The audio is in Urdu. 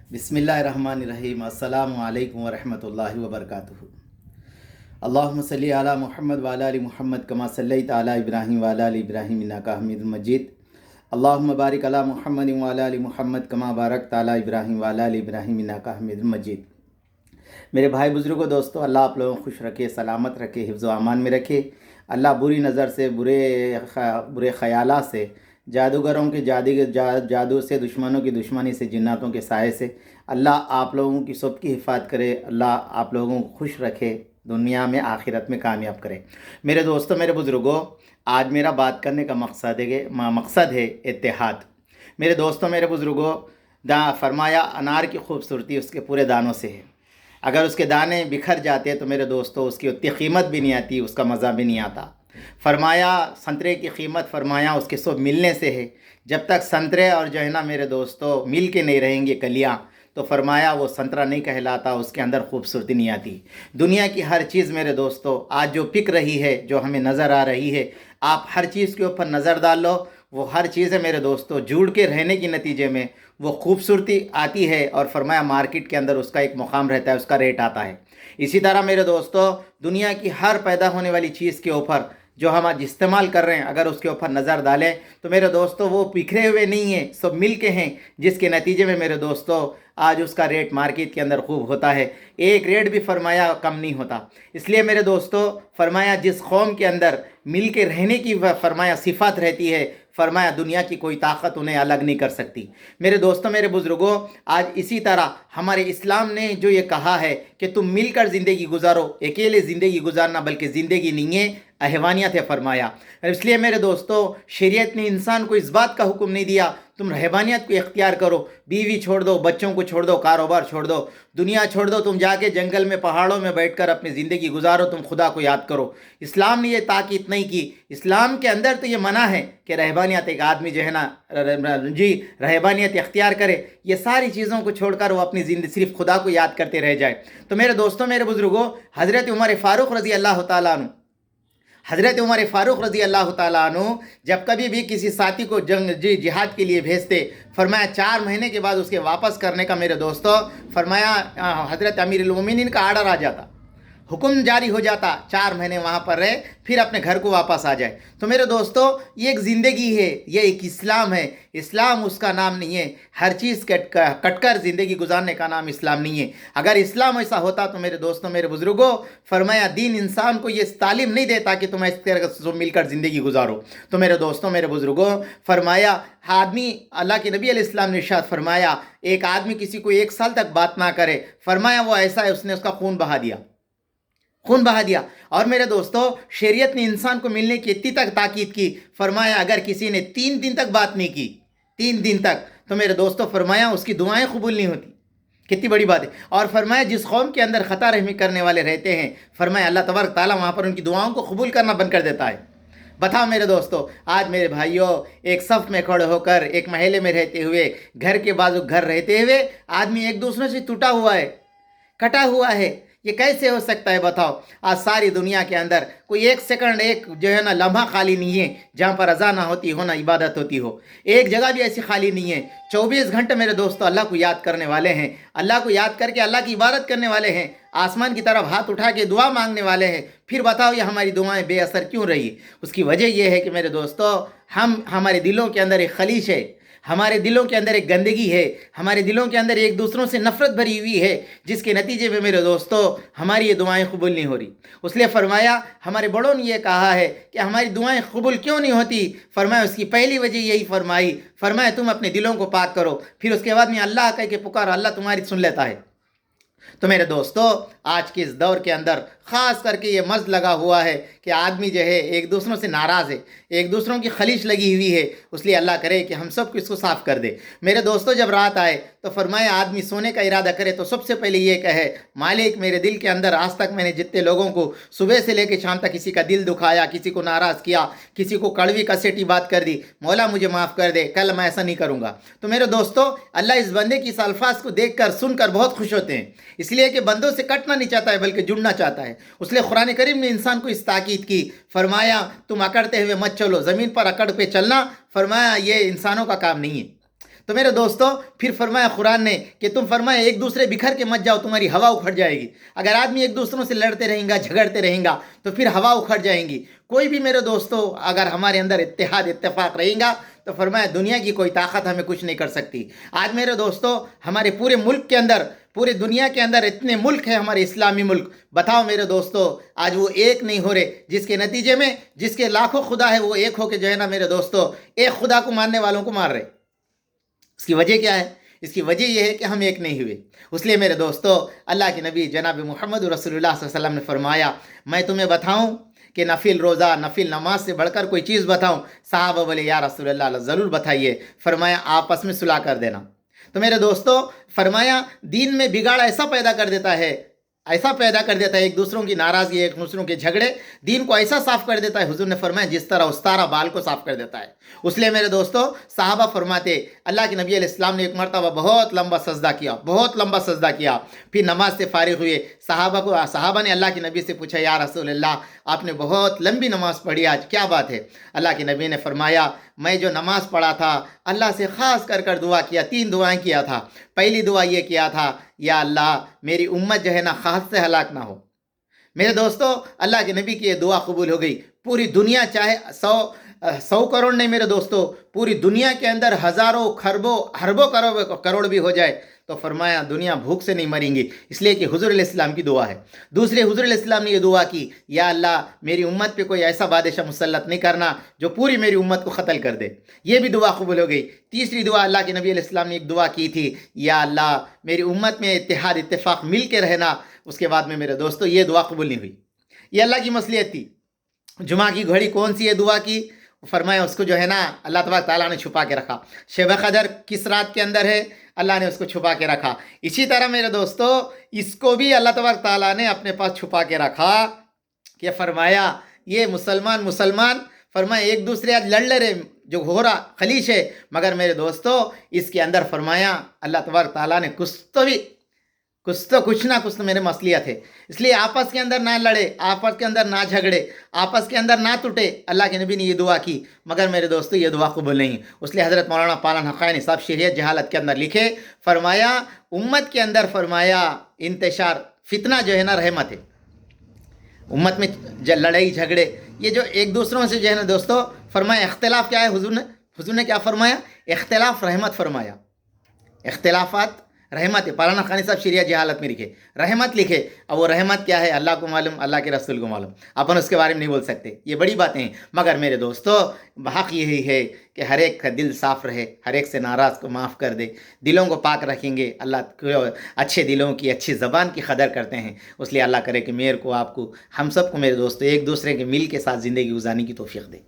بسم اللہ الرحمن الرحیم۔ السلام علیکم ورحمۃ اللہ وبرکاتہ۔ اللہم صلی علی محمد وعلی آل محمد کما صلیت علی ابراہیم وعلی آل ابراہیم انک حمید مجید۔ اللہم بارک علی محمد وعلی آل محمد کما بارکت علی ابراہیم وعلی آل ابراہیم انک حمید مجید۔ میرے بھائی بزرگوں، دوستو، اللہ آپ لوگوں کو خوش رکھے، سلامت رکھے، حفظ و امان میں رکھے۔ اللہ بری نظر سے، برے خیالات سے، جادوگروں کے جادو سے، دشمنوں کی دشمنی سے، جناتوں کے سائے سے اللہ آپ لوگوں کی سب کی حفاظت کرے۔ اللہ آپ لوگوں کو خوش رکھے، دنیا میں آخرت میں کامیاب کرے۔ میرے دوستو، میرے بزرگوں، آج میرا بات کرنے کا مقصد ہے اتحاد۔ میرے دوستو، میرے بزرگوں، فرمایا انار کی خوبصورتی اس کے پورے دانوں سے ہے۔ اگر اس کے دانے بکھر جاتے تو میرے دوستو اس کی اتنی قیمت بھی نہیں آتی، اس کا مزہ بھی نہیں آتا۔ فرمایا سنترے کی قیمت، فرمایا اس کے سب ملنے سے ہے۔ جب تک سنترے اور جو ہے نا میرے دوستو مل کے نہیں رہیں گے کلیاں، تو فرمایا وہ سنترا نہیں کہلاتا، اس کے اندر خوبصورتی نہیں آتی۔ دنیا کی ہر چیز میرے دوستو آج جو پک رہی ہے، جو ہمیں نظر آ رہی ہے، آپ ہر چیز کے اوپر نظر ڈال لو، وہ ہر چیزیں میرے دوستو جوڑ کے رہنے کے نتیجے میں وہ خوبصورتی آتی ہے، اور فرمایا مارکیٹ کے اندر اس کا ایک مقام رہتا ہے، اس کا ریٹ آتا ہے۔ اسی طرح میرے دوستو دنیا کی ہر پیدا ہونے والی چیز کے اوپر جو ہم آج استعمال کر رہے ہیں، اگر اس کے اوپر نظر ڈالیں تو میرے دوستو وہ بکھرے ہوئے نہیں ہیں، سب مل کے ہیں، جس کے نتیجے میں میرے دوستو آج اس کا ریٹ مارکیٹ کے اندر خوب ہوتا ہے۔ ایک ریٹ بھی فرمایا کم نہیں ہوتا۔ اس لیے میرے دوستو فرمایا جس قوم کے اندر مل کے رہنے کی فرمایا صفات رہتی ہے، فرمایا دنیا کی کوئی طاقت انہیں الگ نہیں کر سکتی۔ میرے دوستو، میرے بزرگوں، آج اسی طرح ہمارے اسلام نے جو یہ کہا ہے کہ تم مل کر زندگی گزارو، اکیلے زندگی گزارنا بلکہ زندگی نہیں ہے، حیوانیت ہے فرمایا۔ اس لیے میرے دوستو شریعت نے انسان کو اس بات کا حکم نہیں دیا تم رہبانیت کو اختیار کرو، بیوی چھوڑ دو، بچوں کو چھوڑ دو، کاروبار چھوڑ دو، دنیا چھوڑ دو، تم جا کے جنگل میں پہاڑوں میں بیٹھ کر اپنی زندگی گزارو، تم خدا کو یاد کرو۔ اسلام نے یہ تاکید نہیں کی۔ اسلام کے اندر تو یہ منع ہے کہ رہبانیت ایک آدمی جو ہے نا رہبانیت اختیار کرے، یہ ساری چیزوں کو چھوڑ کر وہ اپنی زندگی صرف خدا کو یاد کرتے رہ جائے۔ تو میرے دوستوں، میرے بزرگوں، حضرت عمر فاروق رضی اللہ تعالیٰ عنہ، حضرت عمر فاروق رضی اللہ تعالیٰ عنہ جب کبھی بھی کسی ساتھی کو جہاد کے لیے بھیجتے، فرمایا 4 مہینے کے بعد اس کے واپس کرنے کا میرے دوستو فرمایا حضرت امیر المومنین کا آرڈر آ جاتا، حکم جاری ہو جاتا، 4 مہینے وہاں پر رہے، پھر اپنے گھر کو واپس آ جائے۔ تو میرے دوستو یہ ایک زندگی ہے، یہ ایک اسلام ہے۔ اسلام اس کا نام نہیں ہے، ہر چیز کٹ کر زندگی گزارنے کا نام اسلام نہیں ہے۔ اگر اسلام ایسا ہوتا تو میرے دوستوں، میرے بزرگوں، فرمایا دین انسان کو یہ تعلیم نہیں دیتا کہ تم اس طرح سے مل کر زندگی گزارو۔ تو میرے دوستوں، میرے بزرگوں، فرمایا آدمی، اللہ کے نبی علیہ السلام نے ارشاد فرمایا ایک آدمی کسی کو 1 سال تک بات نہ کرے، فرمایا وہ ایسا ہے اس نے اس کا خون بہا دیا، خون بہا دیا۔ اور میرے دوستو شریعت نے انسان کو ملنے کی اتنی تک تاکید کی، فرمایا اگر کسی نے 3 دن تک بات نہیں کی، 3 دن تک، تو میرے دوستو فرمایا اس کی دعائیں قبول نہیں ہوتی۔ کتنی بڑی بات ہے۔ اور فرمایا جس قوم کے اندر خطا رحمی کرنے والے رہتے ہیں، فرمایا اللہ تبارک تعالیٰ وہاں پر ان کی دعاؤں کو قبول کرنا بند کر دیتا ہے۔ بتاؤ میرے دوستو، آج میرے بھائیوں ایک صف میں کھڑے ہو کر، ایک محلے میں رہتے ہوئے، گھر کے بازو گھر رہتے ہوئے، آدمی ایک دوسرے سے ٹوٹا ہوا ہے، کٹا ہوا ہے، یہ کیسے ہو سکتا ہے بتاؤ؟ آج ساری دنیا کے اندر کوئی 1 سیکنڈ، ایک جو ہے نا لمحہ خالی نہیں ہے جہاں پر اذان نہ ہوتی ہو، نہ عبادت ہوتی ہو، ایک جگہ بھی ایسی خالی نہیں ہے۔ 24 گھنٹے میرے دوستو اللہ کو یاد کرنے والے ہیں، اللہ کو یاد کر کے اللہ کی عبادت کرنے والے ہیں، آسمان کی طرف ہاتھ اٹھا کے دعا مانگنے والے ہیں۔ پھر بتاؤ یہ ہماری دعائیں بے اثر کیوں رہی؟ اس کی وجہ یہ ہے کہ میرے دوستو ہمارے دلوں کے اندر ایک خلیش ہے، ہمارے دلوں کے اندر ایک گندگی ہے، ہمارے دلوں کے اندر ایک دوسروں سے نفرت بھری ہوئی ہے، جس کے نتیجے میں میرے دوستو ہماری یہ دعائیں قبول نہیں ہو رہی۔ اس لیے فرمایا ہمارے بڑوں نے یہ کہا ہے کہ ہماری دعائیں قبول کیوں نہیں ہوتی؟ فرمایا اس کی پہلی وجہ یہی فرمائی، فرمایا تم اپنے دلوں کو پاک کرو، پھر اس کے بعد میں اللہ کہہ کے پکارو، اللہ تمہاری سن لیتا ہے۔ تو میرے دوستو آج کے اس دور کے اندر خاص کر کے یہ مرض لگا ہوا ہے کہ آدمی جو ہے ایک دوسروں سے ناراض ہے، ایک دوسروں کی خلیش لگی ہوئی ہے۔ اس لیے اللہ کرے کہ ہم سب کو اس کو صاف کر دے۔ میرے دوستو جب رات آئے تو فرمایا آدمی سونے کا ارادہ کرے تو سب سے پہلے یہ کہے مالک میرے دل کے اندر آج تک میں نے جتنے لوگوں کو صبح سے لے کے شام تک کسی کا دل دکھایا، کسی کو ناراض کیا، کسی کو کڑوی کسیٹی بات کر دی، مولا مجھے معاف کر دے، کل میں ایسا نہیں کروں گا۔ تو میرے دوستو اللہ اس بندے کی اس الفاظ کو دیکھ کر سن کر بہت خوش ہوتے ہیں، اس لیے کہ بندوں سے کٹنا نہیں چاہتا ہے بلکہ جڑنا چاہتا ہے۔ اس لیے قرآن کریم نے انسان کو اس تاکید کی، فرمایا تم اکڑتے ہوئے مت چلو، زمین پر اکڑ پہ چلنا فرمایا یہ انسانوں کا کام نہیں ہے۔ تو میرے دوستو پھر فرمایا قرآن نے کہ تم فرمایا ایک دوسرے بکھر کے مت جاؤ، تمہاری ہوا اکھڑ جائے گی۔ اگر آدمی ایک دوسروں سے لڑتے رہیں گا، جھگڑتے رہیں گا تو پھر ہوا اکھڑ جائیں گی۔ کوئی بھی میرے دوستو اگر ہمارے اندر اتحاد اتفاق رہیں گا تو فرمایا دنیا کی کوئی طاقت ہمیں کچھ نہیں کر سکتی۔ آج میرے دوستو ہمارے پورے ملک کے اندر، پورے دنیا کے اندر اتنے ملک ہیں ہمارے اسلامی ملک، بتاؤ میرے دوستو آج وہ ایک نہیں ہو رہے، جس کے نتیجے میں جس کے لاکھوں خدا ہے وہ ایک ہو کے جو ہے نا میرے دوستو ایک خدا کو ماننے والوں کو مار رہے۔ اس کی وجہ کیا ہے؟ اس کی وجہ یہ ہے کہ ہم ایک نہیں ہوئے۔ اس لیے میرے دوستو اللہ کے نبی جناب محمد رسول اللہ صلی اللہ علیہ وسلم نے فرمایا میں تمہیں بتاؤں کہ نفل روزہ نفل نماز سے بڑھ کر کوئی چیز بتاؤں؟ صحابہ بولے یا رسول اللہ ضرور بتائیے۔ فرمایا آپس میں صلح کر دینا۔ تو میرے دوستو فرمایا دین میں بگاڑ ایسا پیدا کر دیتا ہے، ایسا پیدا کر دیتا ہے، ایک دوسروں کی ناراضگی، ایک دوسروں کے جھگڑے دین کو ایسا صاف کر دیتا ہے، حضور نے فرمایا جس طرح استارہ بال کو صاف کر دیتا ہے۔ اس لیے میرے دوستو صحابہ فرماتے اللہ کے نبی علیہ السلام نے ایک مرتبہ بہت لمبا سجدہ کیا، بہت لمبا سجدہ کیا، پھر نماز سے فارغ ہوئے۔ صحابہ نے اللہ کے نبی سے پوچھا یا رسول اللہ آپ نے بہت لمبی نماز پڑھی، آج کیا بات ہے؟ اللہ کے نبی نے فرمایا میں جو نماز پڑھا تھا اللہ سے خاص کر دعا کیا، 3 دعائیں کیا تھا۔ پہلی دعا یہ کیا تھا یا اللہ میری امت جو ہے نا قحط سے ہلاک نہ ہو۔ میرے دوستو اللہ کے نبی کی یہ دعا قبول ہو گئی۔ پوری دنیا چاہے 100 کروڑ نہیں میرے دوستو، پوری دنیا کے اندر ہزاروں خربوں اربوں کروڑ بھی ہو جائے تو فرمایا دنیا بھوک سے نہیں مریں گی، اس لیے کہ حضور علیہ السلام کی دعا ہے۔ دوسرے حضور علیہ السلام نے یہ دعا کی یا اللہ میری امت پہ کوئی ایسا بادشاہ مسلط نہیں کرنا جو پوری میری امت کو قتل کر دے، یہ بھی دعا قبول ہو گئی۔ تیسری دعا اللہ کے نبی علیہ السلام نے ایک دعا کی تھی یا اللہ میری امت میں اتحاد اتفاق مل کے رہنا، اس کے بعد میں میرے دوستو یہ دعا قبول نہیں ہوئی۔ یہ اللہ کی مصلحت تھی۔ جمعہ کی گھڑی کون سی یہ دعا کی؟ فرمایا اس کو جو ہے نا اللہ تبارک تعالیٰ نے چھپا کے رکھا۔ شب قدر کس رات کے اندر ہے؟ اللہ نے اس کو چھپا کے رکھا۔ اسی طرح میرے دوستو اس کو بھی اللہ تبارک تعالیٰ نے اپنے پاس چھپا کے رکھا کہ فرمایا یہ مسلمان فرمایا ایک دوسرے آج لڑ رہے جو ہو رہا خلیش ہے، مگر میرے دوستو اس کے اندر فرمایا اللہ تبارک تعالیٰ نے کچھ تو میرے مصلحت ہے، اس لیے آپس کے اندر نہ لڑے، آپس کے اندر نہ جھگڑے، آپس کے اندر نہ ٹوٹے۔ اللہ کے نبی نے یہ دعا کی مگر میرے دوستو یہ دعا قبول نہیں۔ اس لیے حضرت مولانا پالن حقانی صاحب شریعت جہالت کے اندر لکھے فرمایا امت کے اندر فرمایا انتشار فتنہ جو ہے نا رحمت ہے۔ امت میں لڑائی جھگڑے یہ جو ایک دوسروں سے جو ہے نا دوستو فرمایا اختلاف کیا ہے؟ حضور نے کیا فرمایا؟ اختلاف رحمت فرمایا۔ اختلافات رحمت ہے۔ پالانا خانی صاحب شریعت جہالت میں لکھے رحمت لکھے، اب وہ رحمت کیا ہے اللہ کو معلوم، اللہ کے رسول کو معلوم، اپن اس کے بارے میں نہیں بول سکتے، یہ بڑی باتیں ہیں۔ مگر میرے دوستو حق یہی ہے کہ ہر ایک کا دل صاف رہے، ہر ایک سے ناراض کو معاف کر دے، دلوں کو پاک رکھیں گے اللہ اچھے دلوں کی اچھی زبان کی قدر کرتے ہیں۔ اس لیے اللہ کرے کہ میرے کو آپ کو ہم سب کو میرے دوستو ایک دوسرے کے مل کے ساتھ زندگی گزارنے کی توفیق دے۔